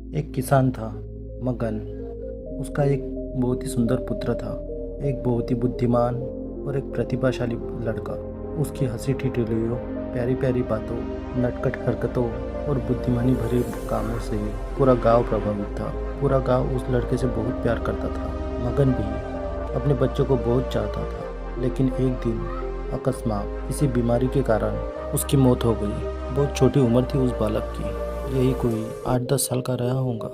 एक किसान था, मगन। उसका एक बहुत ही सुंदर पुत्र था, एक बहुत ही बुद्धिमान और एक प्रतिभाशाली लड़का। उसकी हंसी ठिठोलियों, प्यारी प्यारी बातों, नटखट हरकतों और बुद्धिमानी भरे कामों से पूरा गांव प्रभावित था। पूरा गांव उस लड़के से बहुत प्यार करता था। मगन भी अपने बच्चों को बहुत चाहता था, लेकिन एक दिन अकस्मात किसी बीमारी के कारण उसकी मौत हो गई। बहुत छोटी उम्र थी उस बालक की, यही कोई 8-10 साल का रहा होगा।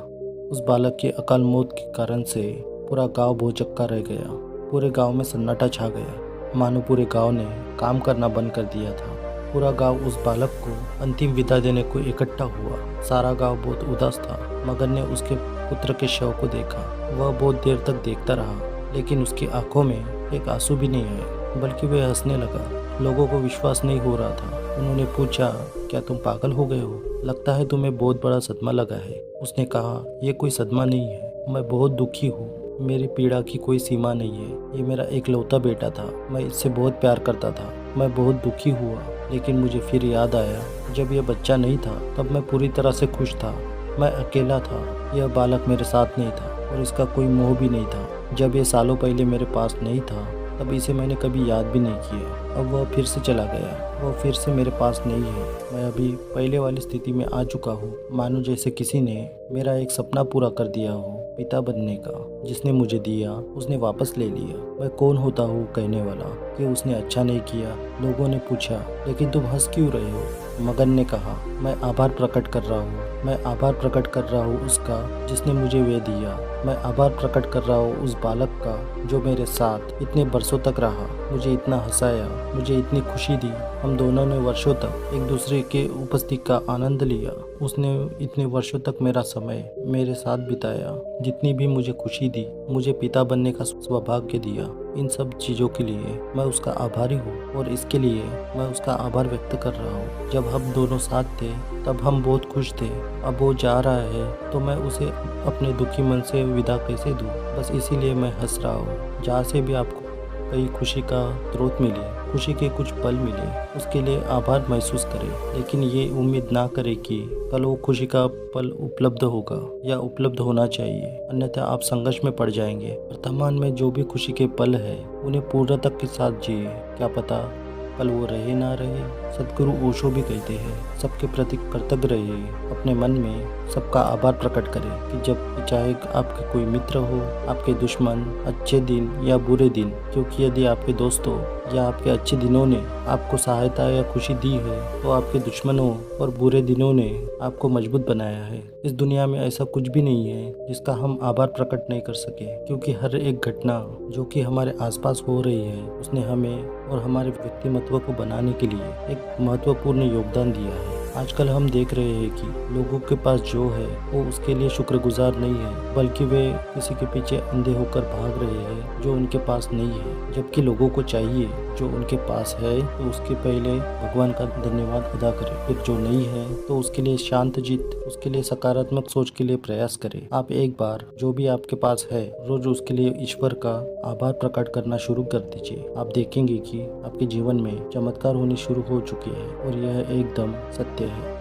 उस बालक की अकाल मौत के कारण से पूरा गांव भौचक्का रह गया। पूरे गांव में सन्नाटा छा गया, मानो पूरे गांव ने काम करना बंद कर दिया था। पूरा गांव उस बालक को अंतिम विदा देने को इकट्ठा हुआ। सारा गांव बहुत उदास था। मगन ने उसके पुत्र के शव को देखा। वह बहुत देर तक देखता रहा, लेकिन उसकी आंखों में एक आंसू भी नहीं आए, बल्कि वह हंसने लगा। लोगों को विश्वास नहीं हो रहा था। उन्होंने पूछा, क्या तुम पागल हो गए हो? लगता है तुम्हें बहुत बड़ा सदमा लगा है। उसने कहा, यह कोई सदमा नहीं है, मैं बहुत दुखी हूँ। मेरी पीड़ा की कोई सीमा नहीं है। ये मेरा एकलौता बेटा था, मैं इससे बहुत प्यार करता था। मैं बहुत दुखी हुआ, लेकिन मुझे फिर याद आया, जब यह बच्चा नहीं था तब मैं पूरी तरह से खुश था। मैं अकेला था, यह बालक मेरे साथ नहीं था और इसका कोई मोह भी नहीं था। जब यह सालों पहले मेरे पास नहीं था तब इसे मैंने कभी याद भी नहीं किया। अब वह फिर से चला गया, वह फिर से मेरे पास नहीं है। मैं अभी पहले वाली स्थिति में आ चुका हूँ, मानो जैसे किसी ने मेरा एक सपना पूरा कर दिया हो। पिता बनने का जिसने मुझे दिया उसने वापस ले लिया। मैं कौन होता हूँ कहने वाला कि उसने अच्छा नहीं किया। लोगों ने पूछा, लेकिन तुम हंस क्यों रहे हो? मगन ने कहा, मैं आभार प्रकट कर रहा हूँ। मैं आभार प्रकट कर रहा हूँ उसका जिसने मुझे वे दिया। मैं आभार प्रकट कर रहा हूँ उस बालक का जो मेरे साथ इतने बरसों तक रहा, मुझे इतना हंसाया, मुझे इतनी खुशी दी। हम दोनों ने वर्षों तक एक दूसरे के उपस्थिति का आनंद लिया। उसने इतने वर्षों तक मेरा समय मेरे साथ बिताया। जितनी भी मुझे खुशी दी, मुझे पिता बनने का सौभाग्य दिया, इन सब चीज़ों के लिए मैं उसका आभारी हूँ और इसके लिए मैं उसका आभार व्यक्त कर रहा हूँ। जब हम दोनों साथ थे तब हम बहुत खुश थे। अब वो जा रहा है तो मैं उसे अपने दुखी मन से विदा कैसे दूँ? बस इसीलिए मैं हंस रहा हूँ। जहाँ से भी आपको कई खुशी का स्रोत मिले, खुशी के कुछ पल मिले, उसके लिए आभार महसूस करें, लेकिन ये उम्मीद ना करें कि कल वो खुशी का पल उपलब्ध होगा या उपलब्ध होना चाहिए, अन्यथा आप संघर्ष में पड़ जाएंगे। वर्तमान में जो भी खुशी के पल है उन्हें पूर्णता के साथ जिए। क्या पता कल वो रहे ना रहे। सदगुरु ओशो भी कहते हैं, सबके प्रति कृतज्ञ रहिए, अपने मन में सबका आभार प्रकट करें कि जब चाहे आपके कोई मित्र हो, आपके दुश्मन, अच्छे दिन या बुरे दिन। क्योंकि यदि आपके दोस्तों या आपके अच्छे दिनों ने आपको सहायता या खुशी दी है, तो आपके दुश्मनों और बुरे दिनों ने आपको मजबूत बनाया है। इस दुनिया में ऐसा कुछ भी नहीं है जिसका हम आभार प्रकट नहीं कर सके, क्योंकि हर एक घटना जो कि हमारे आसपास हो रही है उसने हमें और हमारे व्यक्तिमत्व को बनाने के लिए एक महत्वपूर्ण योगदान दिया है। आजकल हम देख रहे हैं कि लोगों के पास जो है वो उसके लिए शुक्रगुजार नहीं है, बल्कि वे किसी के पीछे अंधे होकर भाग रहे हैं जो उनके पास नहीं है। जबकि लोगों को चाहिए जो उनके पास है तो उसके पहले भगवान का धन्यवाद अदा करें, फिर जो नहीं है तो उसके लिए शांत चित्त, उसके लिए सकारात्मक सोच के लिए प्रयास करें। आप एक बार जो भी आपके पास है रोज उसके लिए ईश्वर का आभार प्रकट करना शुरू कर दीजिए। आप देखेंगे कि आपके जीवन में चमत्कार होनी शुरू हो चुकी है और यह एकदम सत्य है।